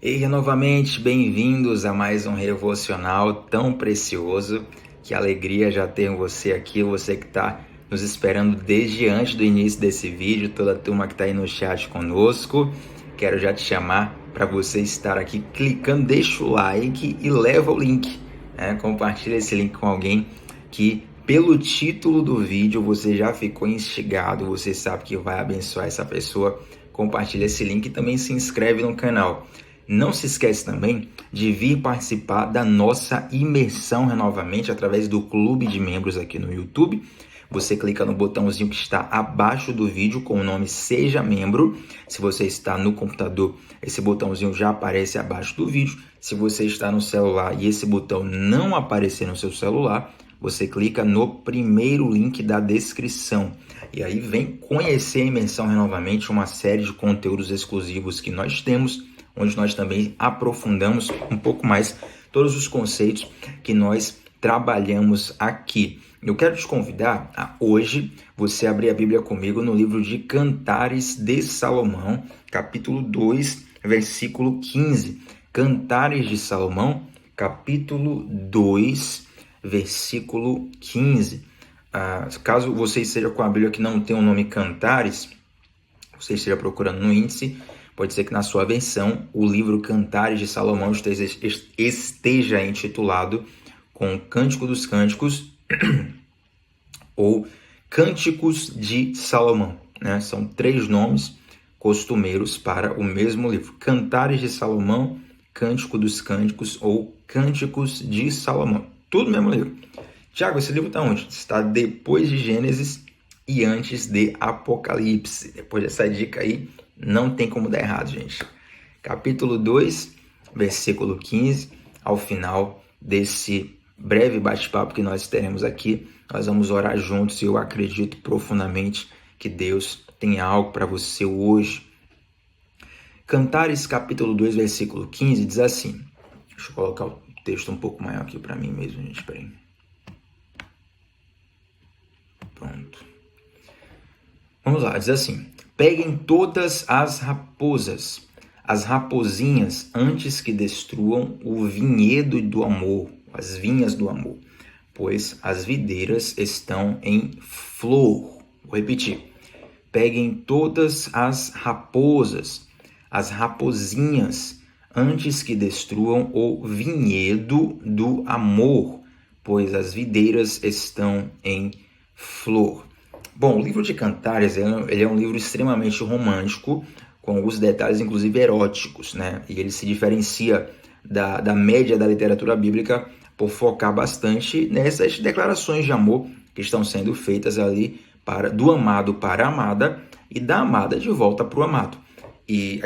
E novamente, bem-vindos a mais um Revocional tão precioso. Que alegria já ter você aqui, você que está nos esperando desde antes do início desse vídeo, toda a turma que está aí no chat conosco. Quero já te chamar para você estar aqui clicando, deixa o like e leva o link. Compartilha esse link com alguém que, pelo título do vídeo, você já ficou instigado, você sabe que vai abençoar essa pessoa. Compartilha esse link e também se inscreve no canal. Não se esquece também de vir participar da nossa imersão Renovamente através do clube de membros aqui no YouTube. Você clica no botãozinho que está abaixo do vídeo com o nome Seja Membro. Se você está no computador, esse botãozinho já aparece abaixo do vídeo. Se você está no celular e esse botão não aparecer no seu celular, você clica no primeiro link da descrição. E aí vem conhecer a imersão Renovamente, uma série de conteúdos exclusivos que nós temos, onde nós também aprofundamos um pouco mais todos os conceitos que nós trabalhamos aqui. Eu quero te convidar a hoje você abrir a Bíblia comigo no livro de Cantares de Salomão, capítulo 2, versículo 15. Cantares de Salomão, capítulo 2, versículo 15. Caso você esteja com a Bíblia que não tem o nome Cantares, você esteja procurando no índice, pode ser que na sua versão o livro Cantares de Salomão esteja intitulado com Cântico dos Cânticos ou Cânticos de Salomão. São 3 nomes costumeiros para o mesmo livro. Cantares de Salomão, Cântico dos Cânticos ou Cânticos de Salomão. Tudo no mesmo livro. Tiago, esse livro está onde? Está depois de Gênesis e antes de Apocalipse. Depois dessa dica aí, não tem como dar errado, gente. Capítulo 2, versículo 15, ao final desse breve bate-papo que nós teremos aqui, nós vamos orar juntos e eu acredito profundamente que Deus tem algo para você hoje. Cantares, capítulo 2, versículo 15, diz assim. Deixa eu colocar o texto um pouco maior aqui para mim mesmo, gente. Espera aí. Pronto. Vamos lá, diz assim. Peguem todas as raposas, as rapozinhas, antes que destruam o vinhedo do amor, as vinhas do amor, pois as videiras estão em flor. Vou repetir. Peguem todas as raposas, as rapozinhas, antes que destruam o vinhedo do amor, pois as videiras estão em flor. Bom, o livro de Cantares ele é um livro extremamente romântico, com alguns detalhes, inclusive eróticos, E ele se diferencia da média da literatura bíblica por focar bastante nessas declarações de amor que estão sendo feitas ali do amado para a amada e da amada de volta para o amado. E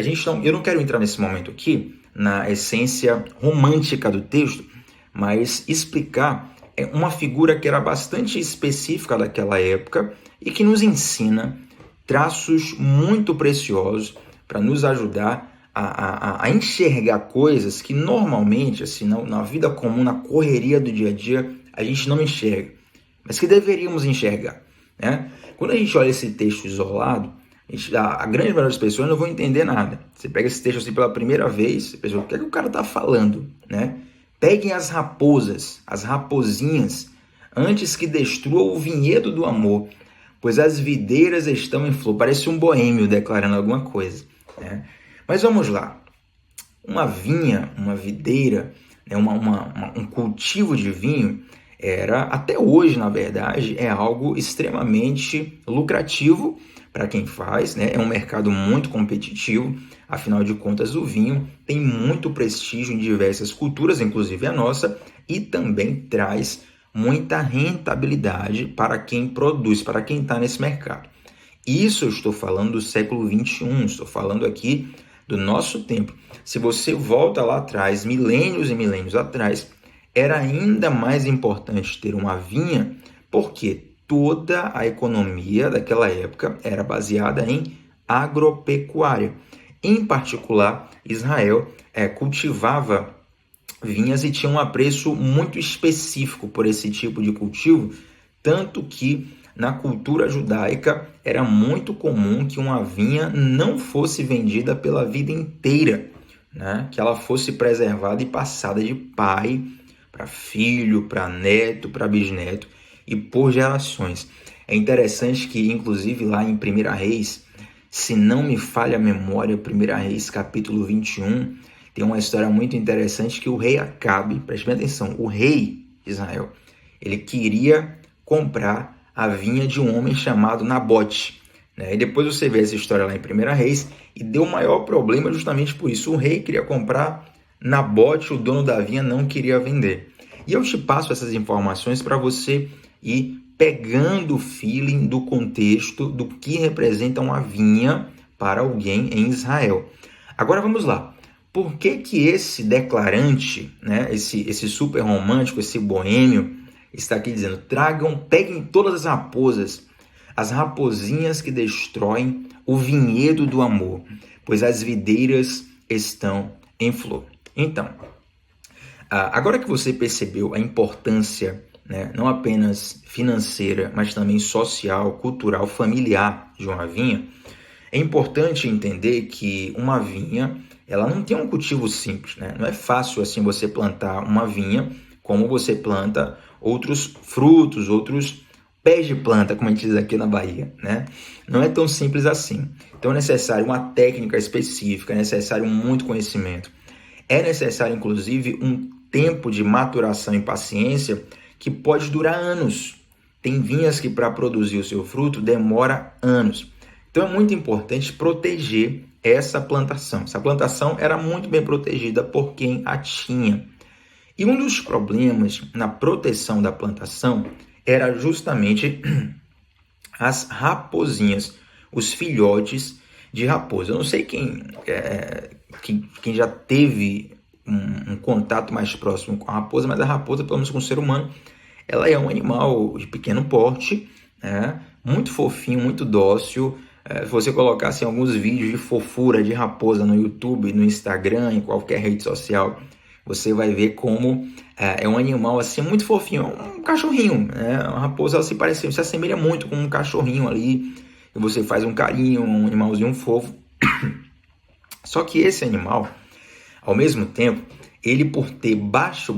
eu não quero entrar nesse momento aqui na essência romântica do texto, mas explicar uma figura que era bastante específica daquela época e que nos ensina traços muito preciosos para nos ajudar a enxergar coisas que normalmente, assim, na vida comum, na correria do dia a dia, a gente não enxerga, mas que deveríamos enxergar. Quando a gente olha esse texto isolado, a grande maioria das pessoas não vão entender nada. Você pega esse texto assim pela primeira vez, você pensa, o que é que o cara está falando? Peguem as raposas, as rapozinhas, antes que destrua o vinhedo do amor, pois as videiras estão em flor. Parece um boêmio declarando alguma coisa. Mas vamos lá. Uma vinha, uma videira, um cultivo de vinho, até hoje, na verdade, é algo extremamente lucrativo para quem faz, É um mercado muito competitivo, afinal de contas o vinho tem muito prestígio em diversas culturas, inclusive a nossa, e também traz muita rentabilidade para quem produz, para quem está nesse mercado. Isso eu estou falando do século 21, estou falando aqui do nosso tempo. Se você volta lá atrás, milênios e milênios atrás, era ainda mais importante ter uma vinha, porque toda a economia daquela época era baseada em agropecuária. Em particular, Israel cultivava vinhas e tinha um apreço muito específico por esse tipo de cultivo, tanto que na cultura judaica era muito comum que uma vinha não fosse vendida pela vida inteira. né? Que ela fosse preservada e passada de pai para filho, para neto, para bisneto e por gerações. É interessante que, inclusive, lá em 1 Reis, se não me falha a memória, 1 Reis capítulo 21, tem uma história muito interessante que o rei Acabe, preste bem atenção, o rei de Israel, ele queria comprar a vinha de um homem chamado Nabote, né? E depois você vê essa história lá em 1 Reis, e deu o maior problema justamente por isso. O rei queria comprar, Nabote, o dono da vinha, não queria vender. E eu te passo essas informações para você ir pegando o feeling do contexto do que representa uma vinha para alguém em Israel. Agora vamos lá. Por que esse declarante, né, esse super romântico, esse boêmio, está aqui dizendo: peguem todas as raposinhas que destroem o vinhedo do amor, pois as videiras estão em flor. Então, agora que você percebeu a importância, né, não apenas financeira, mas também social, cultural, familiar de uma vinha, é importante entender que uma vinha, ela não tem um cultivo simples, né? Não é fácil assim você plantar uma vinha como você planta outros frutos, outros pés de planta, como a gente diz aqui na Bahia, né? Não é tão simples assim. Então é necessário uma técnica específica, é necessário muito conhecimento. É necessário, inclusive, um tempo de maturação e paciência que pode durar anos. Tem vinhas que para produzir o seu fruto demora anos. Então é muito importante proteger essa plantação. Essa plantação era muito bem protegida por quem a tinha. E um dos problemas na proteção da plantação era justamente as raposinhas, os filhotes de raposa. Eu não sei quem já teve um contato mais próximo com a raposa, mas a raposa, pelo menos com o ser humano, ela é um animal de pequeno porte, né? Muito fofinho, muito dócil. Se você colocar assim, alguns vídeos de fofura de raposa no YouTube, no Instagram, em qualquer rede social, você vai ver como é um animal assim muito fofinho, um cachorrinho, né? Uma raposa ela se assemelha muito com um cachorrinho ali, e você faz um carinho, um animalzinho fofo. Só que esse animal, ao mesmo tempo, ele por ter baixo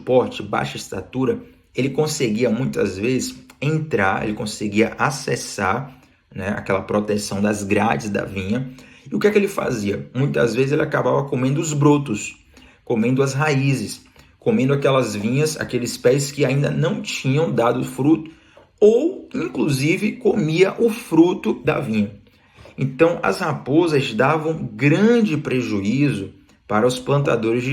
porte, baixa estatura, ele conseguia muitas vezes entrar, ele conseguia acessar, né, aquela proteção das grades da vinha. E o que é que ele fazia? Muitas vezes ele acabava comendo os brotos, comendo as raízes, comendo aquelas vinhas, aqueles pés que ainda não tinham dado fruto, ou inclusive comia o fruto da vinha. Então as raposas davam grande prejuízo para os plantadores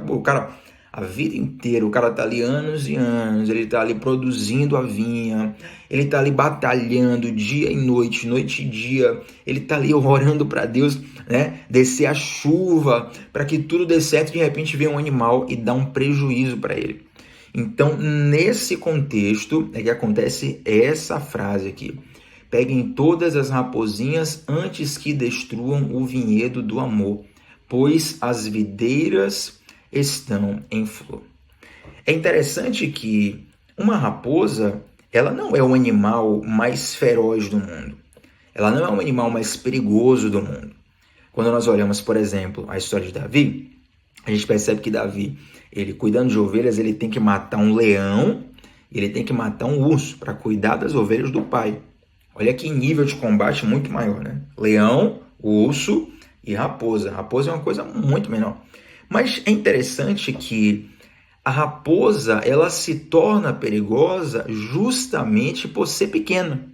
o cara, a vida inteira, o cara está ali anos e anos, ele está ali produzindo a vinha, ele está ali batalhando dia e noite e dia, ele está ali orando para Deus, né, descer a chuva, para que tudo dê certo, de repente vem um animal e dá um prejuízo para ele. Então, nesse contexto, é que acontece essa frase aqui: peguem todas as raposinhas antes que destruam o vinhedo do amor, pois as videiras estão em flor. É interessante que uma raposa, ela não é o animal mais feroz do mundo. Ela não é o animal mais perigoso do mundo. Quando nós olhamos, por exemplo, a história de Davi, a gente percebe que Davi, ele cuidando de ovelhas, ele tem que matar um leão, ele tem que matar um urso para cuidar das ovelhas do pai. Olha que nível de combate muito maior, né? Leão, urso e raposa. Raposa é uma coisa muito menor. Mas é interessante que a raposa, ela se torna perigosa justamente por ser pequena,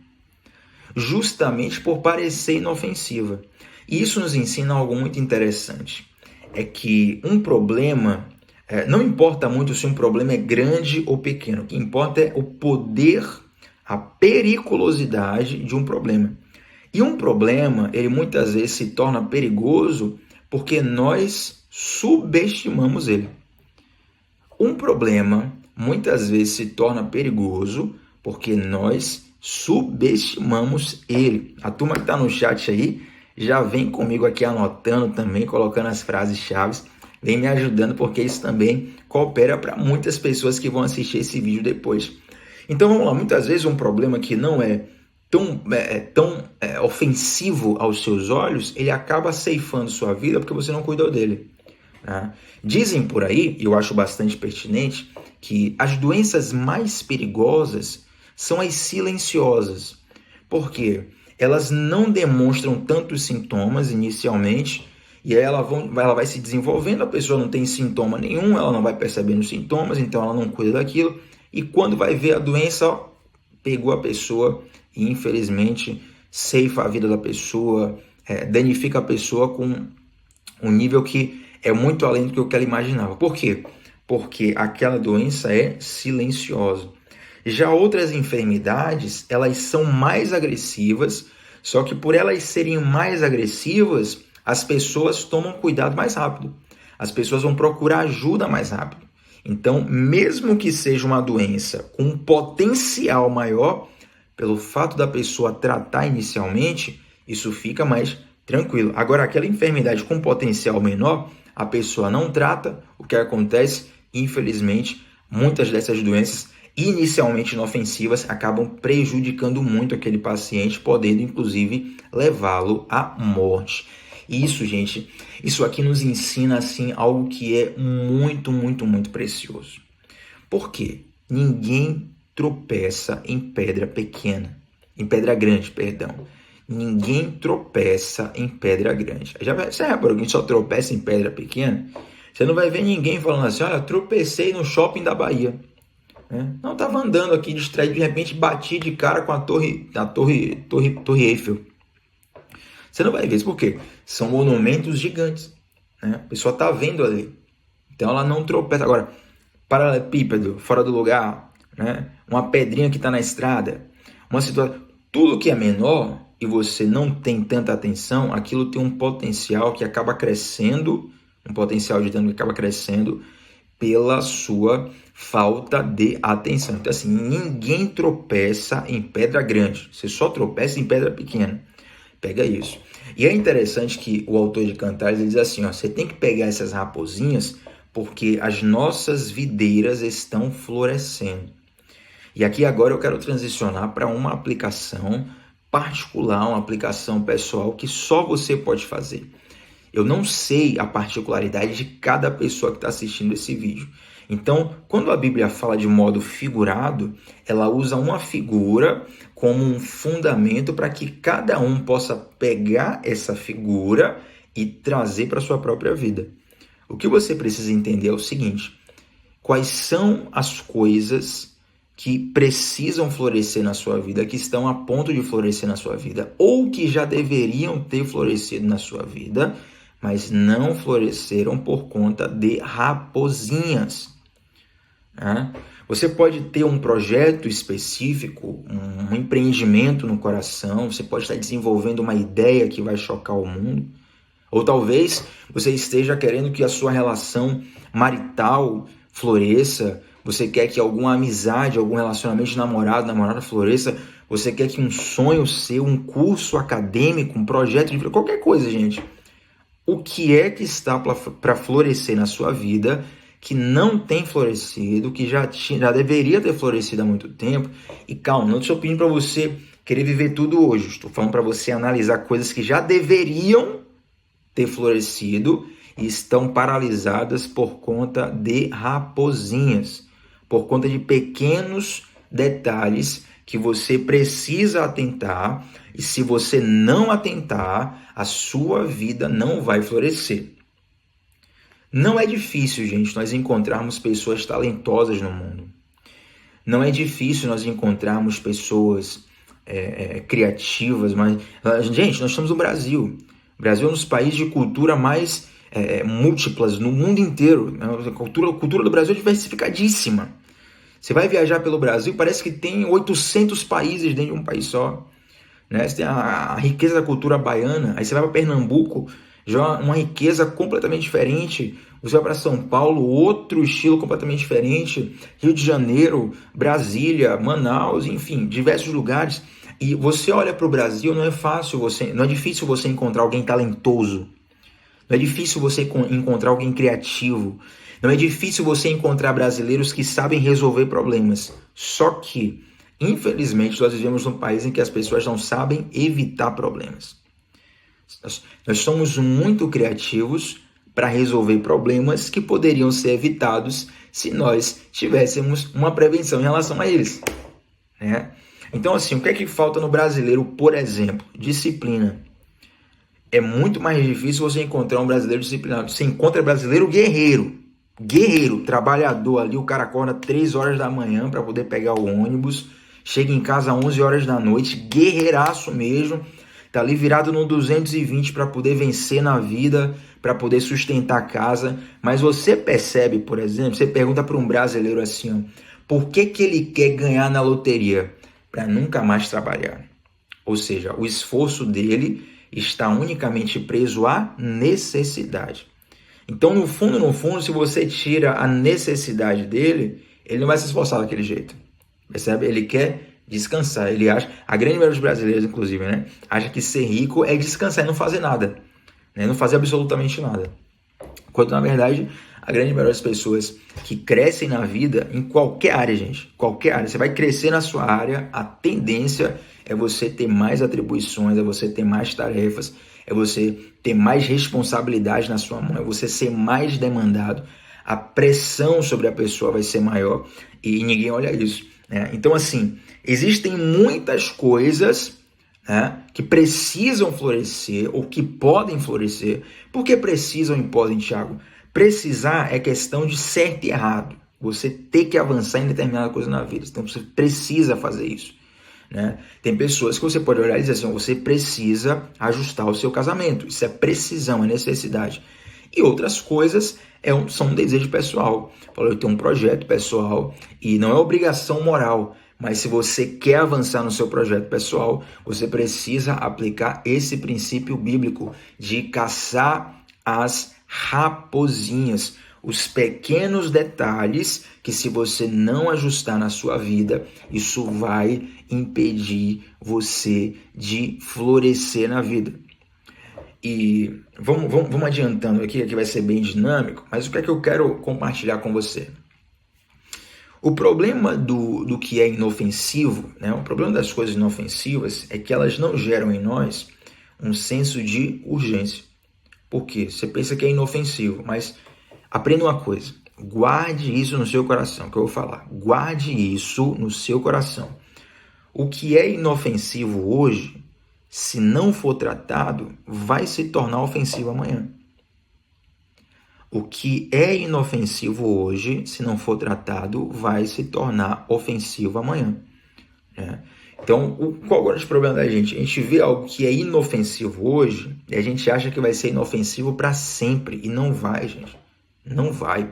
justamente por parecer inofensiva. E isso nos ensina algo muito interessante. É que um problema, não importa muito se um problema é grande ou pequeno, o que importa é o poder, a periculosidade de um problema. E um problema, ele muitas vezes se torna perigoso porque nós subestimamos ele. Um problema muitas vezes se torna perigoso porque nós subestimamos ele. A turma que está no chat aí já vem comigo aqui anotando também, colocando as frases-chave, vem me ajudando, porque isso também coopera para muitas pessoas que vão assistir esse vídeo depois. Então vamos lá, muitas vezes um problema que não é tão ofensivo aos seus olhos, ele acaba ceifando sua vida porque você não cuidou dele. Tá? Dizem por aí, e eu acho bastante pertinente, que as doenças mais perigosas são as silenciosas. Por quê? Elas não demonstram tantos sintomas inicialmente, e aí ela vai se desenvolvendo, a pessoa não tem sintoma nenhum, ela não vai percebendo os sintomas, então ela não cuida daquilo, e quando vai ver a doença, pegou a pessoa e infelizmente ceifa a vida da pessoa, danifica a pessoa com um nível que é muito além do que ela imaginava. Por quê? Porque aquela doença é silenciosa. Já outras enfermidades, elas são mais agressivas, só que por elas serem mais agressivas, as pessoas tomam cuidado mais rápido. As pessoas vão procurar ajuda mais rápido. Então, mesmo que seja uma doença com um potencial maior, pelo fato da pessoa tratar inicialmente, isso fica mais tranquilo. Agora, aquela enfermidade com potencial menor, a pessoa não trata, o que acontece, infelizmente, muitas dessas doenças inicialmente inofensivas acabam prejudicando muito aquele paciente, podendo inclusive levá-lo à morte. E isso, gente, isso aqui nos ensina assim algo que é muito, muito, muito precioso. Por quê? Ninguém tropeça em pedra pequena, em pedra grande, perdão. Ninguém tropeça em pedra grande. Você reparou que a gente só tropeça em pedra pequena? Você não vai ver ninguém falando assim, olha, tropecei no shopping da Bahia. Não, estava andando aqui distraído, de repente bati de cara com a torre Eiffel. Você não vai ver isso por quê? São monumentos gigantes. A pessoa está vendo ali. Então ela não tropeça. Agora, paralelepípedo, fora do lugar, uma pedrinha que está na estrada, uma situação, tudo que é menor e você não tem tanta atenção, aquilo tem um potencial que acaba crescendo, um potencial de dano que acaba crescendo pela sua falta de atenção. Então assim, ninguém tropeça em pedra grande, você só tropeça em pedra pequena. Pega isso. E é interessante que o autor de Cantares diz assim, você tem que pegar essas raposinhas porque as nossas videiras estão florescendo. E aqui agora eu quero transicionar para uma aplicação particular, uma aplicação pessoal que só você pode fazer. Eu não sei a particularidade de cada pessoa que está assistindo esse vídeo. Então, quando a Bíblia fala de modo figurado, ela usa uma figura como um fundamento para que cada um possa pegar essa figura e trazer para a sua própria vida. O que você precisa entender é o seguinte: quais são as coisas que precisam florescer na sua vida, que estão a ponto de florescer na sua vida, ou que já deveriam ter florescido na sua vida, mas não floresceram por conta de raposinhas. Você pode ter um projeto específico, um empreendimento no coração, você pode estar desenvolvendo uma ideia que vai chocar o mundo, ou talvez você esteja querendo que a sua relação marital floresça, você quer que alguma amizade, algum relacionamento de namorada floresça, você quer que um sonho seu, um curso acadêmico, um projeto de vida, qualquer coisa, gente. O que é que está para florescer na sua vida que não tem florescido, que já deveria ter florescido há muito tempo? E calma, não estou pedindo para você querer viver tudo hoje, estou falando para você analisar coisas que já deveriam ter florescido e estão paralisadas por conta de raposinhas, por conta de pequenos detalhes que você precisa atentar, e se você não atentar, a sua vida não vai florescer. Não é difícil, gente, nós encontrarmos pessoas talentosas no mundo. Não é difícil nós encontrarmos pessoas criativas, mas, gente, nós estamos no Brasil. O Brasil é um dos países de cultura mais múltiplas no mundo inteiro. A cultura do Brasil é diversificadíssima. Você vai viajar pelo Brasil, parece que tem 800 países dentro de um país só. Você tem a riqueza da cultura baiana, aí você vai para Pernambuco, já uma riqueza completamente diferente. Você vai para São Paulo, outro estilo completamente diferente. Rio de Janeiro, Brasília, Manaus, enfim, diversos lugares. E você olha para o Brasil, não é difícil você encontrar alguém talentoso. Não é difícil você encontrar alguém criativo. Não é difícil você encontrar brasileiros que sabem resolver problemas. Só que Infelizmente, nós vivemos num país em que as pessoas não sabem evitar problemas. Nós somos muito criativos para resolver problemas que poderiam ser evitados se nós tivéssemos uma prevenção em relação a eles, né? Então, assim, o que é que falta no brasileiro, por exemplo? Disciplina. É muito mais difícil você encontrar um brasileiro disciplinado. Você encontra brasileiro guerreiro, trabalhador ali, o cara acorda 3 horas da manhã para poder pegar o ônibus, chega em casa às 11 horas da noite, guerreiraço mesmo, tá ali virado no 220 para poder vencer na vida, para poder sustentar a casa. Mas você percebe, por exemplo, você pergunta para um brasileiro assim, ó, por que ele quer ganhar na loteria? Para nunca mais trabalhar. Ou seja, o esforço dele está unicamente preso à necessidade. Então, no fundo, se você tira a necessidade dele, ele não vai se esforçar daquele jeito. Percebe? Ele quer descansar. Ele acha, a grande maioria dos brasileiros, inclusive, né, acha que ser rico é descansar e não fazer nada, né, não fazer absolutamente nada. Quando, na verdade, a grande maioria das pessoas que crescem na vida, em qualquer área, gente, qualquer área, você vai crescer na sua área, a tendência é você ter mais atribuições, é você ter mais tarefas, é você ter mais responsabilidade na sua mão, é você ser mais demandado, a pressão sobre a pessoa vai ser maior e ninguém olha isso, né? Então, assim, existem muitas coisas, né, que precisam florescer ou que podem florescer. Por que precisam e podem, Thiago? Precisar é questão de certo e errado. Você tem que avançar em determinada coisa na vida. Então você precisa fazer isso, né? Tem pessoas que você pode olhar e dizer assim, você precisa ajustar o seu casamento. Isso é precisão, é necessidade. E outras coisas são um desejo pessoal. Eu tenho um projeto pessoal e não é obrigação moral. Mas se você quer avançar no seu projeto pessoal, você precisa aplicar esse princípio bíblico de caçar as raposinhas, os pequenos detalhes que, se você não ajustar na sua vida, isso vai impedir você de florescer na vida. E vamos adiantando aqui vai ser bem dinâmico, mas o que é que eu quero compartilhar com você? O problema do que é inofensivo, né? O problema das coisas inofensivas é que elas não geram em nós um senso de urgência. Por quê? Você pensa que é inofensivo, mas aprenda uma coisa, guarde isso no seu coração, que eu vou falar. Guarde isso no seu coração. O que é inofensivo hoje, se não for tratado, vai se tornar ofensivo amanhã. O que é inofensivo hoje, se não for tratado, vai se tornar ofensivo amanhã, né? Então, qual é o grande problema da gente? A gente vê algo que é inofensivo hoje e a gente acha que vai ser inofensivo para sempre. E não vai, gente. Não vai.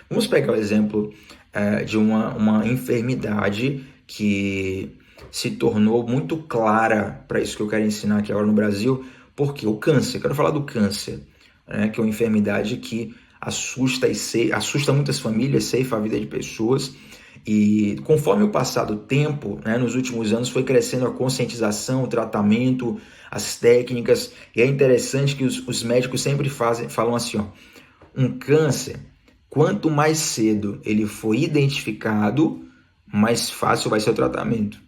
Vamos pegar o exemplo de uma enfermidade que se tornou muito clara para isso que eu quero ensinar aqui agora no Brasil. Porque o câncer, eu quero falar do câncer, né, que é uma enfermidade que assusta muitas famílias, ceifa a vida de pessoas. E conforme o passar do tempo, né, nos últimos anos foi crescendo a conscientização, o tratamento, as técnicas. E é interessante que os médicos sempre falam assim, ó, um câncer, quanto mais cedo ele for identificado, mais fácil vai ser o tratamento.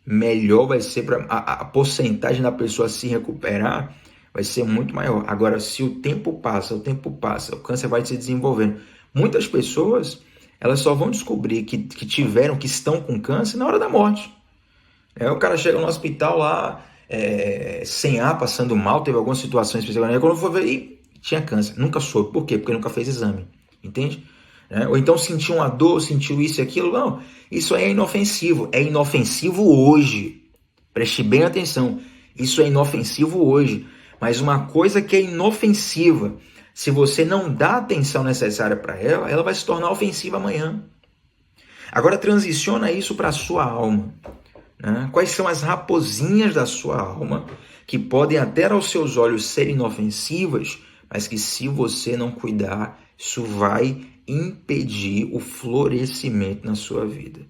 Melhor vai ser a porcentagem da pessoa se recuperar vai ser muito maior. Agora, se o tempo passa, o câncer vai se desenvolvendo. Muitas pessoas, elas só vão descobrir que estão com câncer na hora da morte. O cara chega no hospital lá, sem ar, passando mal, teve alguma situação específica. Quando for ver, tinha câncer. Nunca soube. Por quê? Porque nunca fez exame. Entende? Ou então sentiu uma dor, sentiu isso e aquilo. Não, isso aí é inofensivo. É inofensivo hoje. Preste bem atenção. Isso é inofensivo hoje. Mas uma coisa que é inofensiva, se você não dá a atenção necessária para ela, ela vai se tornar ofensiva amanhã. Agora transiciona isso para a sua alma, né? Quais são as raposinhas da sua alma que podem até aos seus olhos ser inofensivas, mas que, se você não cuidar, isso vai impedir o florescimento na sua vida.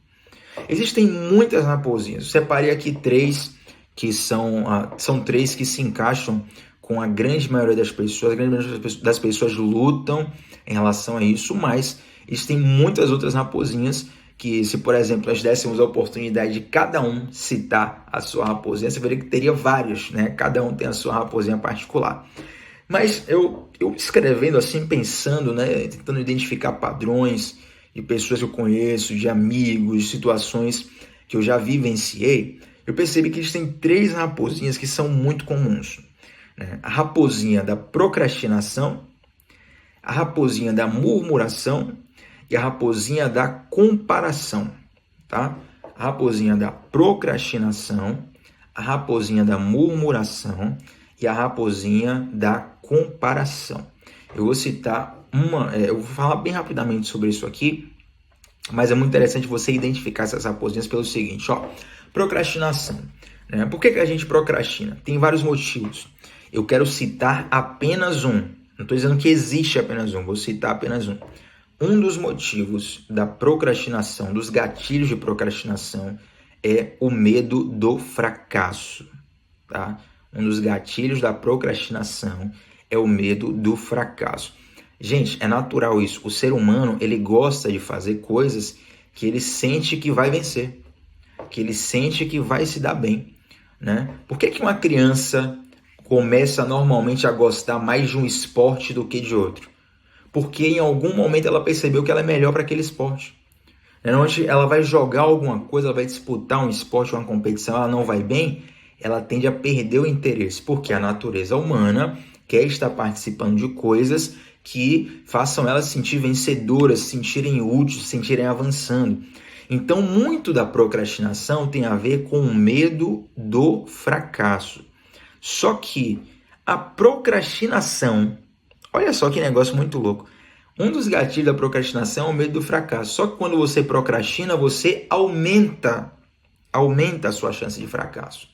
Existem muitas raposinhas. Eu separei aqui 3 que são 3 que se encaixam com a grande maioria das pessoas. A grande maioria das pessoas lutam em relação a isso, mas existem muitas outras raposinhas que se, por exemplo, nós dessemos a oportunidade de cada um citar a sua raposinha, você veria que teria vários, né? Cada um tem a sua raposinha particular. Mas eu escrevendo assim, pensando, né? Tentando identificar padrões de pessoas que eu conheço, de amigos, de situações que eu já vivenciei, eu percebi que existem 3 raposinhas que são muito comuns, né? A raposinha da procrastinação, a raposinha da murmuração e a raposinha da comparação, tá? A raposinha da procrastinação, a raposinha da murmuração e a raposinha da comparação. Eu vou citar eu vou falar bem rapidamente sobre isso aqui, mas é muito interessante você identificar essas raposinhas pelo seguinte, ó, procrastinação, né? Por que a gente procrastina? Tem vários motivos. Eu quero citar apenas um. Não estou dizendo que existe apenas um, vou citar apenas um. Um dos motivos da procrastinação, dos gatilhos de procrastinação, é o medo do fracasso, tá? Um dos gatilhos da procrastinação é o medo do fracasso. Gente, é natural isso. O ser humano, ele gosta de fazer coisas que ele sente que vai vencer, que ele sente que vai se dar bem, né? Por que uma criança começa normalmente a gostar mais de um esporte do que de outro? Porque em algum momento ela percebeu que ela é melhor para aquele esporte. Onde ela vai jogar alguma coisa, ela vai disputar um esporte, uma competição, ela não vai bem, ela tende a perder o interesse, porque a natureza humana quer estar participando de coisas que façam ela se sentir vencedoras, se sentirem úteis, se sentirem avançando. Então, muito da procrastinação tem a ver com o medo do fracasso. Só que a procrastinação, olha só que negócio muito louco. Um dos gatilhos da procrastinação é o medo do fracasso. Só que quando você procrastina, você aumenta a sua chance de fracasso,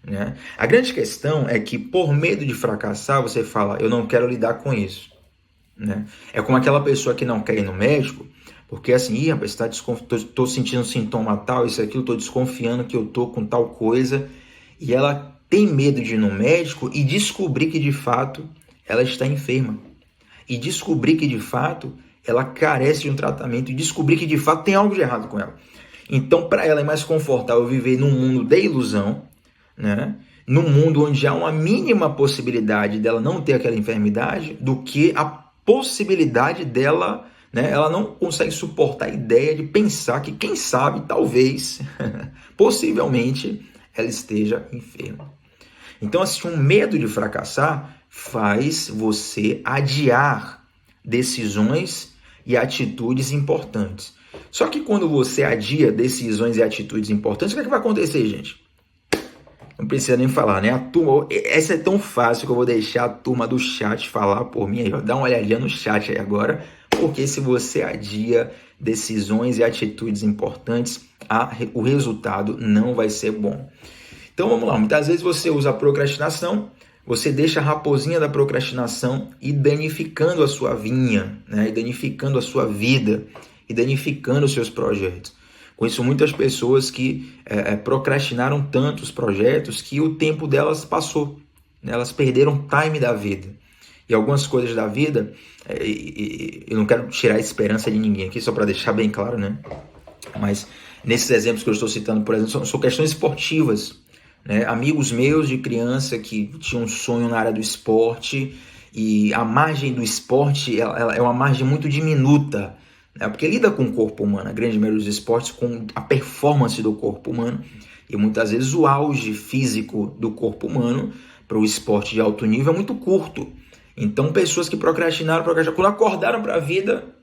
né? A grande questão é que por medo de fracassar, você fala, eu não quero lidar com isso, né? É como aquela pessoa que não quer ir no médico, porque assim, rapaz, tô sentindo sintoma tal, isso aquilo, tô desconfiando que eu tô com tal coisa, e ela tem medo de ir no médico e descobrir que de fato ela está enferma. E descobrir que de fato ela carece de um tratamento e descobrir que de fato tem algo de errado com ela. Então, para ela é mais confortável viver num mundo de ilusão, né? Num mundo onde há uma mínima possibilidade dela não ter aquela enfermidade, do que a possibilidade dela, né? Ela não consegue suportar a ideia de pensar que, quem sabe, talvez, possivelmente, ela esteja enferma. Então, assim, um medo de fracassar faz você adiar decisões e atitudes importantes. Só que quando você adia decisões e atitudes importantes, o que vai acontecer, gente? Não precisa nem falar, né? A turma, essa é tão fácil que eu vou deixar a turma do chat falar por mim. Aí, ó, dá uma olhadinha no chat aí agora, porque se você adia decisões e atitudes importantes, o resultado não vai ser bom. Então vamos lá, muitas vezes você usa a procrastinação, você deixa a raposinha da procrastinação e danificando a sua vinha, né? E danificando a sua vida, e danificando os seus projetos. Conheço muitas pessoas que procrastinaram tanto os projetos que o tempo delas passou, né? Elas perderam o time da vida. E algumas coisas da vida, eu não quero tirar a esperança de ninguém aqui, só para deixar bem claro, né? Mas nesses exemplos que eu estou citando, por exemplo, são questões esportivas, né? Amigos meus de criança que tinham um sonho na área do esporte, e a margem do esporte ela é uma margem muito diminuta, né? Porque lida com o corpo humano, a grande maioria dos esportes, com a performance do corpo humano, e muitas vezes o auge físico do corpo humano para o esporte de alto nível é muito curto. Então pessoas que procrastinaram, quando acordaram para a vida,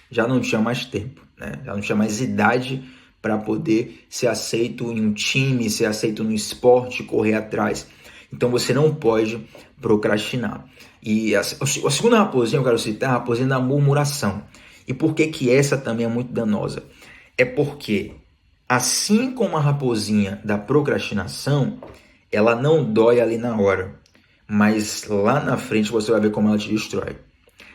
já não tinha mais tempo, né? Já não tinha mais idade para poder ser aceito em um time, ser aceito no esporte, correr atrás. Então você não pode procrastinar. E a segunda raposinha eu quero citar, a raposinha da murmuração. E por que essa também é muito danosa? É porque, assim como a raposinha da procrastinação, ela não dói ali na hora, mas lá na frente você vai ver como ela te destrói.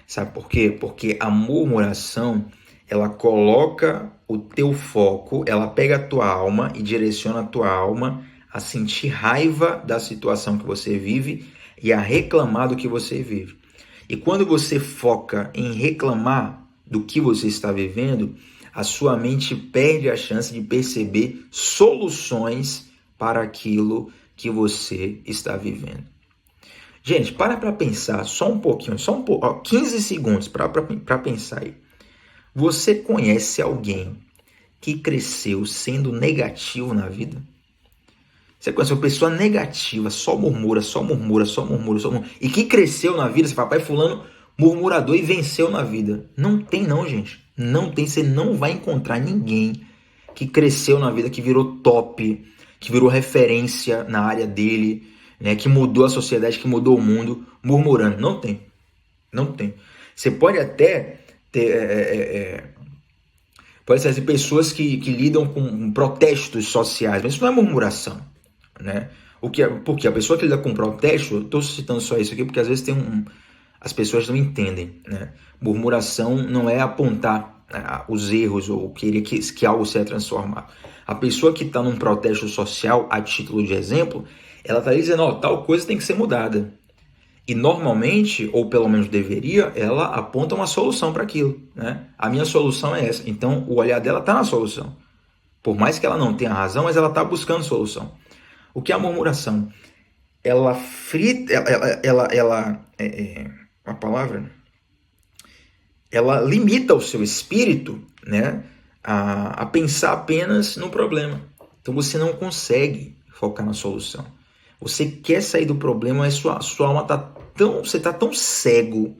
Sabe por quê? Porque a murmuração, ela coloca o teu foco, ela pega a tua alma e direciona a tua alma a sentir raiva da situação que você vive e a reclamar do que você vive. E quando você foca em reclamar do que você está vivendo, a sua mente perde a chance de perceber soluções para aquilo que você está vivendo. Gente, para pensar só um pouquinho, 15 segundos para pensar aí. Você conhece alguém que cresceu sendo negativo na vida? Você conhece uma pessoa negativa, só murmura, e que cresceu na vida, esse papai fulano murmurador e venceu na vida? Não tem não, gente. Não tem, você não vai encontrar ninguém que cresceu na vida, que virou top, que virou referência na área dele, né, que mudou a sociedade, que mudou o mundo, murmurando. Não tem. Não tem. Você pode até ter... pode ser pessoas que lidam com protestos sociais, mas isso não é murmuração, né? Porque a pessoa que lida com protesto, eu estou citando só isso aqui porque às vezes as pessoas não entendem, né? Murmuração não é apontar os erros ou querer que algo seja transformado. A pessoa que está num protesto social, a título de exemplo, ela está dizendo, tal coisa tem que ser mudada. E normalmente, ou pelo menos deveria, ela aponta uma solução para aquilo, né? A minha solução é essa. Então, o olhar dela está na solução. Por mais que ela não tenha razão, mas ela está buscando solução. O que é a murmuração? Ela frita, a palavra, ela limita o seu espírito, né, a pensar apenas no problema. Então você não consegue focar na solução. Você quer sair do problema, mas sua alma você está tão cego,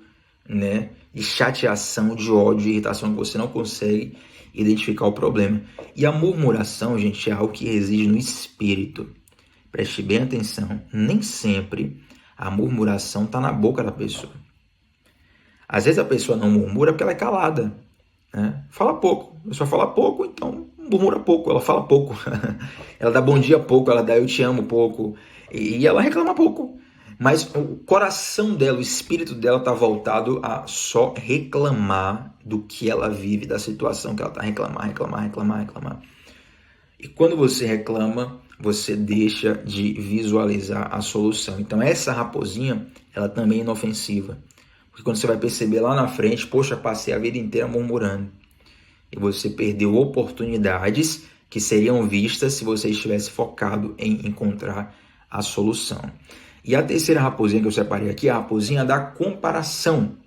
né, de chateação, de ódio, de irritação, que você não consegue identificar o problema. E a murmuração, gente, é algo que reside no espírito. Preste bem atenção, nem sempre a murmuração está na boca da pessoa. Às vezes a pessoa não murmura porque ela é calada, né? Fala pouco, a pessoa fala pouco, então murmura pouco, ela fala pouco. Ela dá bom dia pouco, ela dá eu te amo pouco, e ela reclama pouco. Mas o coração dela, o espírito dela está voltado a só reclamar do que ela vive, da situação que ela está, reclamar. E quando você reclama, você deixa de visualizar a solução. Então essa raposinha, ela também é inofensiva. Porque quando você vai perceber lá na frente, poxa, passei a vida inteira murmurando. E você perdeu oportunidades que seriam vistas se você estivesse focado em encontrar a solução. E a terceira raposinha que eu separei aqui é a raposinha da comparação.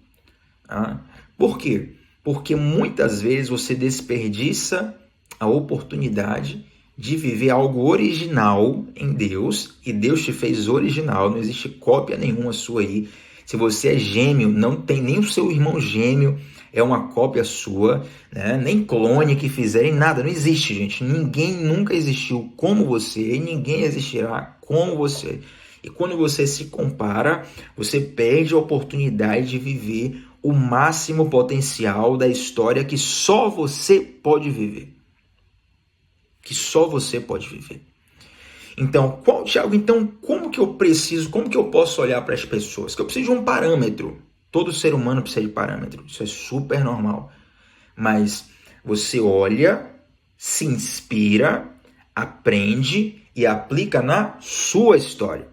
Tá? Por quê? Porque muitas vezes você desperdiça a oportunidade de viver algo original em Deus, e Deus te fez original, não existe cópia nenhuma sua aí. Se você é gêmeo, não tem nem o seu irmão gêmeo, é uma cópia sua, né? Nem clone que fizerem, nada, não existe, gente. Ninguém nunca existiu como você e ninguém existirá como você. E quando você se compara, você perde a oportunidade de viver o máximo potencial da história que só você pode viver. Que só você pode viver. Então, Thiago, como que eu posso olhar para as pessoas? Que eu preciso de um parâmetro. Todo ser humano precisa de parâmetro. Isso é super normal. Mas você olha, se inspira, aprende e aplica na sua história.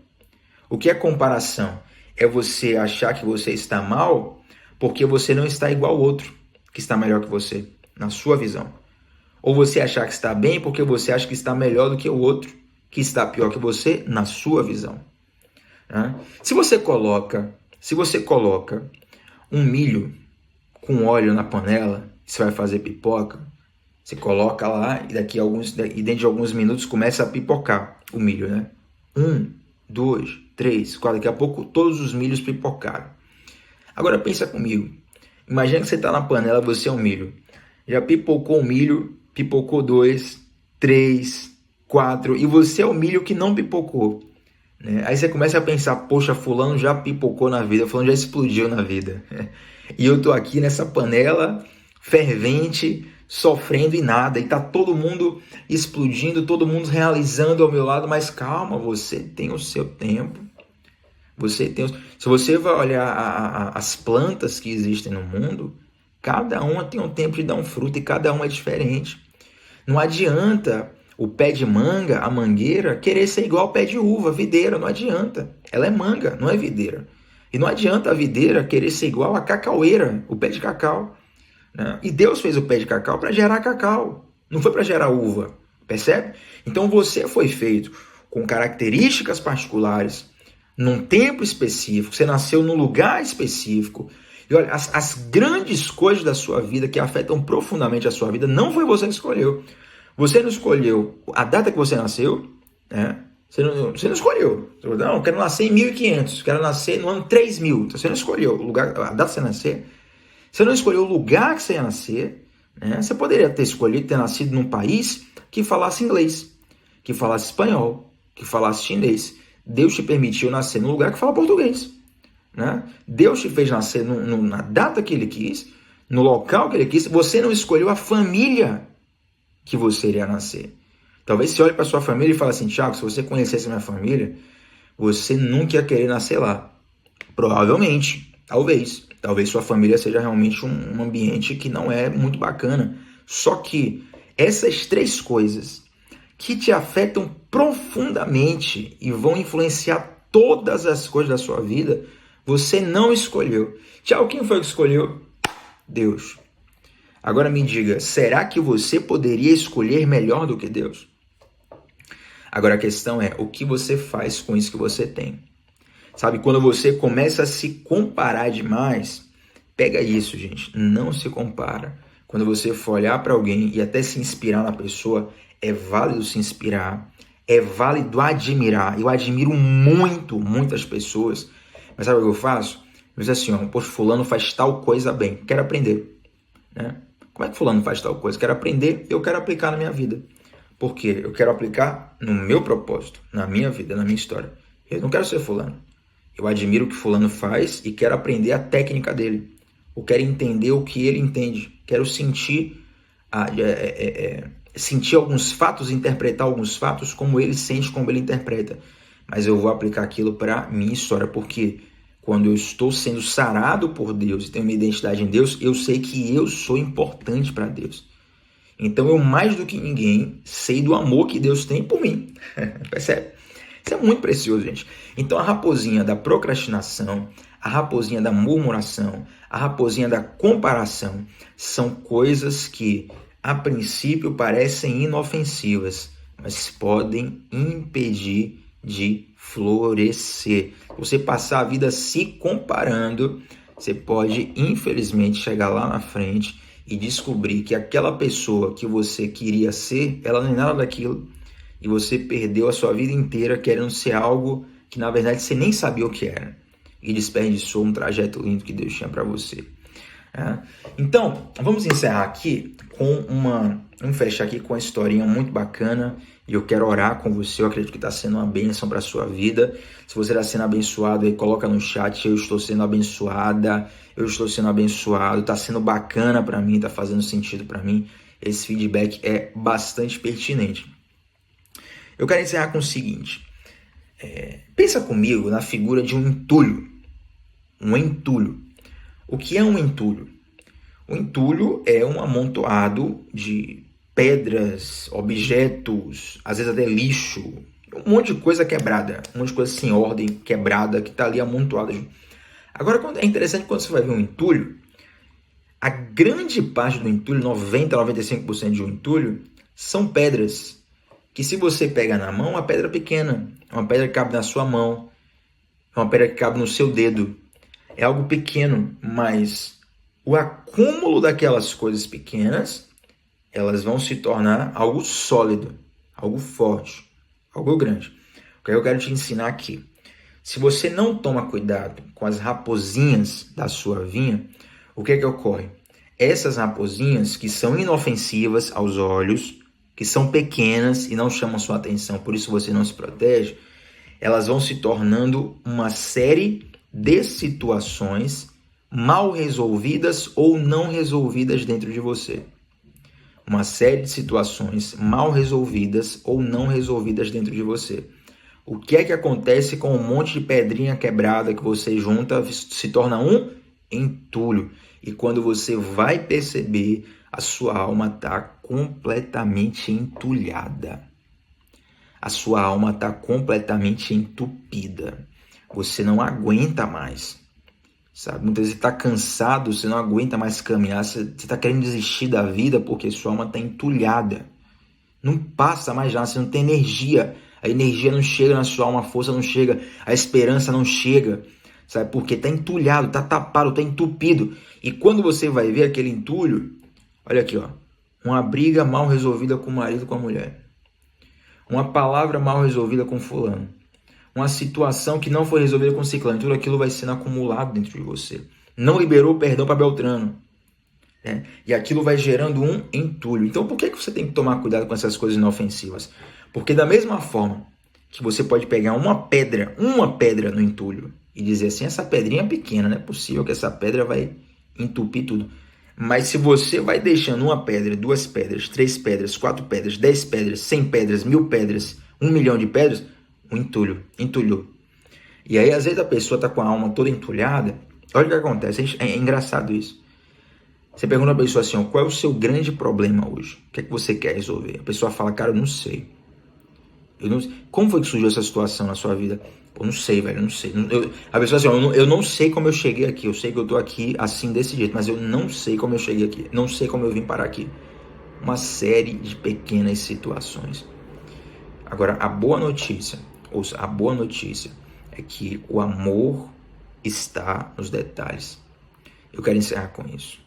O que é comparação? É você achar que você está mal porque você não está igual ao outro que está melhor que você, na sua visão. Ou você achar que está bem porque você acha que está melhor do que o outro que está pior que você, na sua visão. Né? Se você coloca um milho com óleo na panela, você vai fazer pipoca, você coloca lá e dentro de alguns minutos começa a pipocar o milho, né? 1, 2, 3, 4, daqui a pouco todos os milhos pipocaram. Agora pensa comigo, imagina que você está na panela, você é um milho, já pipocou o milho, pipocou 2, 3, 4, e você é o milho que não pipocou. Né? Aí você começa a pensar, poxa, fulano já pipocou na vida, fulano já explodiu na vida. E eu tô aqui nessa panela fervente, sofrendo e nada, e tá todo mundo explodindo, todo mundo realizando ao meu lado, mas calma, você tem o seu tempo. Se você vai olhar as plantas que existem no mundo, cada uma tem um tempo de dar um fruto e cada uma é diferente. Não adianta o pé de manga, a mangueira, querer ser igual ao pé de uva, videira, não adianta. Ela é manga, não é videira. E não adianta a videira querer ser igual a cacaueira, o pé de cacau. né? E Deus fez o pé de cacau para gerar cacau, não foi para gerar uva, percebe? Então você foi feito com características particulares, num tempo específico, você nasceu num lugar específico. E olha, as grandes coisas da sua vida que afetam profundamente a sua vida, não foi você que escolheu. Você não escolheu a data que você nasceu, né? Você não escolheu. Não, eu quero nascer em 1500, quero nascer no ano 3000. Você não escolheu o lugar, a data que você nascer. Você não escolheu o lugar que você ia nascer, né? Você poderia ter escolhido ter nascido num país que falasse inglês, que falasse espanhol, que falasse chinês. Deus te permitiu nascer num lugar que fala português, né? Deus te fez nascer na data que Ele quis, no local que Ele quis. Você não escolheu a família que você iria nascer. Talvez você olhe para sua família e fale assim: Thiago, se você conhecesse minha família, você nunca ia querer nascer lá. Provavelmente, talvez sua família seja realmente um ambiente que não é muito bacana. Só que essas três coisas que te afetam profundamente e vão influenciar todas as coisas da sua vida, você não escolheu. Tiago, quem foi que escolheu? Deus. Agora me diga, será que você poderia escolher melhor do que Deus? Agora a questão é, o que você faz com isso que você tem? Sabe, quando você começa a se comparar demais, pega isso, gente, não se compara. Quando você for olhar para alguém e até se inspirar na pessoa, é válido se inspirar, é válido admirar. Eu admiro muitas pessoas, mas sabe o que eu faço? Eu digo assim, ó, poxa, fulano faz tal coisa bem, quero aprender, né? Como é que fulano faz tal coisa? Quero aprender, eu quero aplicar na minha vida. Por quê? Eu quero aplicar no meu propósito, na minha vida, na minha história. Eu não quero ser fulano. Eu admiro o que fulano faz e quero aprender a técnica dele. Eu quero entender o que ele entende. Quero sentir, sentir alguns fatos, interpretar alguns fatos como ele sente, como ele interpreta. Mas eu vou aplicar aquilo para minha história, porque quando eu estou sendo sarado por Deus e tenho uma identidade em Deus, eu sei que eu sou importante para Deus. Então eu, mais do que ninguém, sei do amor que Deus tem por mim. Percebe? Isso é muito precioso, gente. Então a raposinha da procrastinação, a raposinha da murmuração, a raposinha da comparação são coisas que, a princípio, parecem inofensivas, mas podem impedir de florescer. Você passar a vida se comparando, você pode, infelizmente, chegar lá na frente e descobrir que aquela pessoa que você queria ser, ela não é nada daquilo. E você perdeu a sua vida inteira querendo ser algo que, na verdade, você nem sabia o que era. E desperdiçou um trajeto lindo que Deus tinha para você. Então, vamos encerrar aqui com vamos fechar aqui com uma historinha muito bacana. E eu quero orar com você. Eu acredito que está sendo uma bênção para a sua vida. Se você está sendo abençoado, aí coloca no chat: eu estou sendo abençoada, eu estou sendo abençoado, está sendo bacana para mim, está fazendo sentido para mim. Esse feedback é bastante pertinente. Eu quero encerrar com o seguinte. Pensa comigo na figura de um entulho. Um entulho. O que é um entulho? O entulho é um amontoado de pedras, objetos, às vezes até lixo, um monte de coisa quebrada, um monte de coisa sem ordem, quebrada, que está ali amontoada. Agora, é interessante quando você vai ver um entulho, a grande parte do entulho, 90, 95% de um entulho, são pedras, que se você pega na mão, é uma pedra pequena, é uma pedra que cabe na sua mão, é uma pedra que cabe no seu dedo. É algo pequeno, mas o acúmulo daquelas coisas pequenas, elas vão se tornar algo sólido, algo forte, algo grande. O que eu quero te ensinar aqui. Se você não toma cuidado com as raposinhas da sua vinha, o que ocorre? Essas raposinhas que são inofensivas aos olhos, que são pequenas e não chamam sua atenção, por isso você não se protege, elas vão se tornando uma série de situações mal resolvidas ou não resolvidas dentro de você. Uma série de situações mal resolvidas ou não resolvidas dentro de você. O que é que acontece com um monte de pedrinha quebrada que você junta, se torna um entulho. E quando você vai perceber, a sua alma está completamente entulhada. A sua alma está completamente entupida. Você não aguenta mais. sabe? Muitas vezes você está cansado, você não aguenta mais caminhar, você está querendo desistir da vida porque sua alma está entulhada. Não passa mais nada, você não tem energia. A energia não chega na sua alma, a força não chega, a esperança não chega, sabe? Porque está entulhado, está tapado, está entupido. E quando você vai ver aquele entulho, olha aqui, ó, uma briga mal resolvida com o marido, com a mulher. Uma palavra mal resolvida com fulano. Uma situação que não foi resolvida com ciclano. Tudo aquilo vai sendo acumulado dentro de você. Não liberou perdão para Beltrano. Né? E aquilo vai gerando um entulho. Então por que você tem que tomar cuidado com essas coisas inofensivas? Porque da mesma forma que você pode pegar uma pedra no entulho e dizer assim, essa pedrinha é pequena, não é possível que essa pedra vai entupir tudo. Mas se você vai deixando uma pedra, 2 pedras, 3 pedras, 4 pedras, 10 pedras, 100 pedras, 1000 pedras, 1 milhão de pedras, um entulhou. E aí às vezes a pessoa está com a alma toda entulhada. Olha o que acontece, é engraçado isso. Você pergunta a pessoa assim, qual é o seu grande problema hoje? O que é que você quer resolver? A pessoa fala, cara, eu não sei. Como foi que surgiu essa situação na sua vida? Eu não sei, velho, eu não sei. A pessoa assim, eu não sei como eu cheguei aqui. Eu sei que eu tô aqui assim, desse jeito, mas eu não sei como eu cheguei aqui. Não sei como eu vim parar aqui. Uma série de pequenas situações. Agora, a boa notícia é que o amor está nos detalhes. Eu quero encerrar com isso.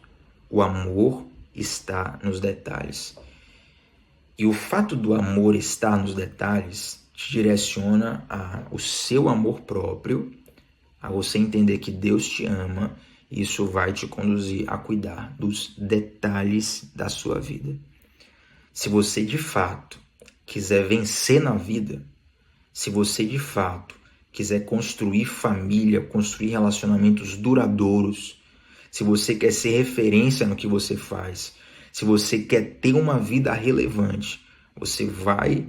O amor está nos detalhes. E o fato do amor estar nos detalhes te direciona ao seu amor próprio, a você entender que Deus te ama, e isso vai te conduzir a cuidar dos detalhes da sua vida. Se você de fato quiser vencer na vida, se você de fato quiser construir família, construir relacionamentos duradouros, se você quer ser referência no que você faz, se você quer ter uma vida relevante, você vai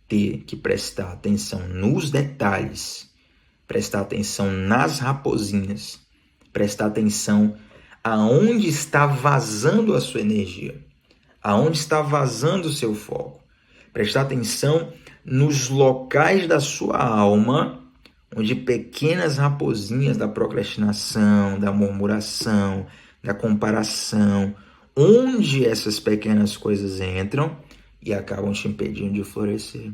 ter que prestar atenção nos detalhes, prestar atenção nas raposinhas, prestar atenção aonde está vazando a sua energia, aonde está vazando o seu foco, prestar atenção nos locais da sua alma onde pequenas raposinhas da procrastinação, da murmuração, da comparação, onde essas pequenas coisas entram e acabam te impedindo de florescer.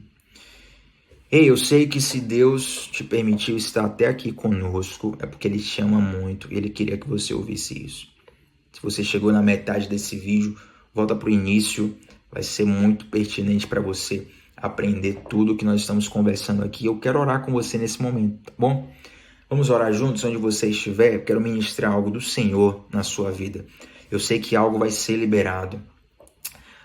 Ei, eu sei que se Deus te permitiu estar até aqui conosco, é porque Ele te ama muito e Ele queria que você ouvisse isso. Se você chegou na metade desse vídeo, volta para o início, vai ser muito pertinente para você aprender tudo que nós estamos conversando aqui. Eu quero orar com você nesse momento, tá bom? Vamos orar juntos onde você estiver. Eu quero ministrar algo do Senhor na sua vida. Eu sei que algo vai ser liberado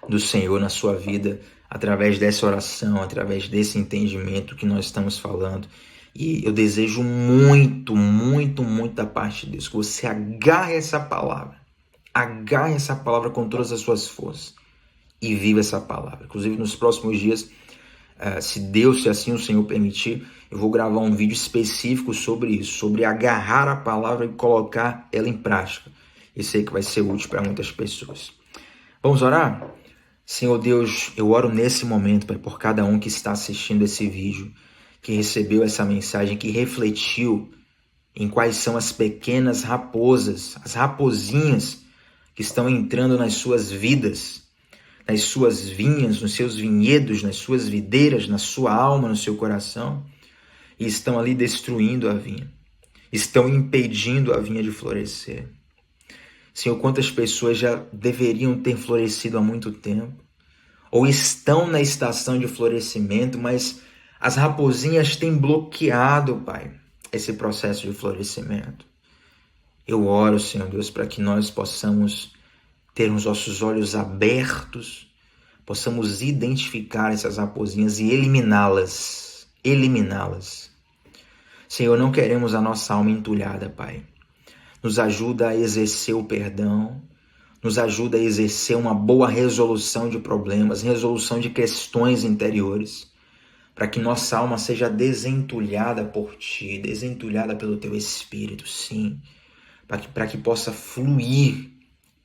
do Senhor na sua vida através dessa oração, através desse entendimento que nós estamos falando. E eu desejo muito, muito, muito da parte de Deus que você agarre essa palavra com todas as suas forças e viva essa palavra. Inclusive nos próximos dias, se Deus, se assim o Senhor permitir, eu vou gravar um vídeo específico sobre isso, sobre agarrar a palavra e colocar ela em prática. E sei que vai ser útil para muitas pessoas. Vamos orar? Senhor Deus, eu oro nesse momento, Pai, por cada um que está assistindo esse vídeo, que recebeu essa mensagem, que refletiu em quais são as pequenas raposas, as raposinhas que estão entrando nas suas vidas, nas suas vinhas, nos seus vinhedos, nas suas videiras, na sua alma, no seu coração, e estão ali destruindo a vinha, estão impedindo a vinha de florescer. Senhor, quantas pessoas já deveriam ter florescido há muito tempo, ou estão na estação de florescimento, mas as raposinhas têm bloqueado, Pai, esse processo de florescimento. Eu oro, Senhor Deus, para que nós possamos ter os nossos olhos abertos, possamos identificar essas raposinhas e eliminá-las. Senhor, não queremos a nossa alma entulhada, Pai. Nos ajuda a exercer o perdão, nos ajuda a exercer uma boa resolução de problemas, resolução de questões interiores, para que nossa alma seja desentulhada por Ti, desentulhada pelo Teu Espírito, sim, para que possa fluir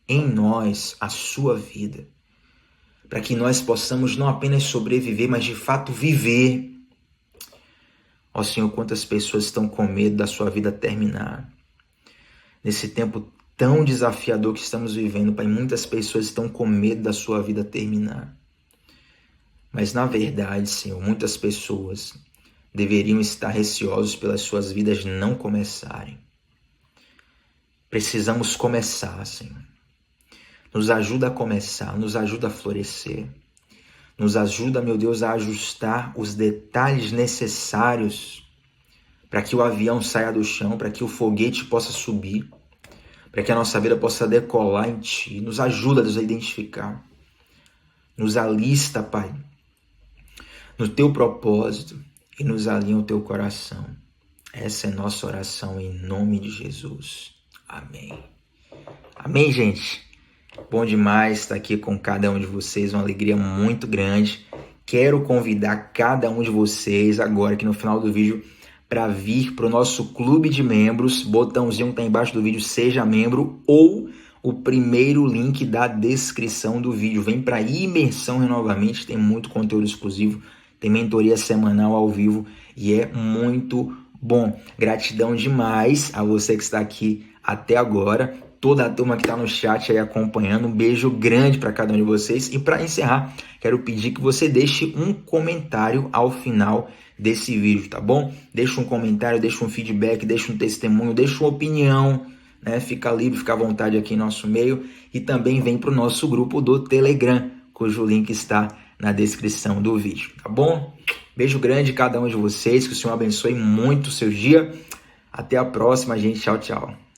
em nós a Sua vida, para que nós possamos não apenas sobreviver, mas de fato viver. Ó Senhor, quantas pessoas estão com medo da sua vida terminar. nesse tempo tão desafiador que estamos vivendo, Pai. Muitas pessoas estão com medo da sua vida terminar. Mas, na verdade, Senhor, muitas pessoas deveriam estar receosos pelas suas vidas não começarem. Precisamos começar, Senhor. Nos ajuda a começar, nos ajuda a florescer. Nos ajuda, meu Deus, a ajustar os detalhes necessários para que o avião saia do chão, para que o foguete possa subir, para que a nossa vida possa decolar em Ti. Nos ajuda, Deus, a identificar. Nos alista, Pai, no Teu propósito e nos alinha o Teu coração. Essa é nossa oração em nome de Jesus. Amém. Amém, gente? Bom demais estar aqui com cada um de vocês, uma alegria muito grande. Quero convidar cada um de vocês agora, aqui no final do vídeo, para vir para o nosso clube de membros. Botãozinho que está embaixo do vídeo, seja membro, ou o primeiro link da descrição do vídeo. Vem para Imersão Renovamente, tem muito conteúdo exclusivo, tem mentoria semanal ao vivo e é muito bom. Gratidão demais a você que está aqui até agora. Toda a turma que está no chat aí acompanhando, um beijo grande para cada um de vocês. E para encerrar, quero pedir que você deixe um comentário ao final desse vídeo, tá bom? Deixa um comentário, deixa um feedback, deixa um testemunho, deixa uma opinião, né? Fica livre, fica à vontade aqui em nosso meio. E também vem para o nosso grupo do Telegram, cujo link está na descrição do vídeo, tá bom? Beijo grande a cada um de vocês, que o Senhor abençoe muito o seu dia. Até a próxima, gente. Tchau, tchau.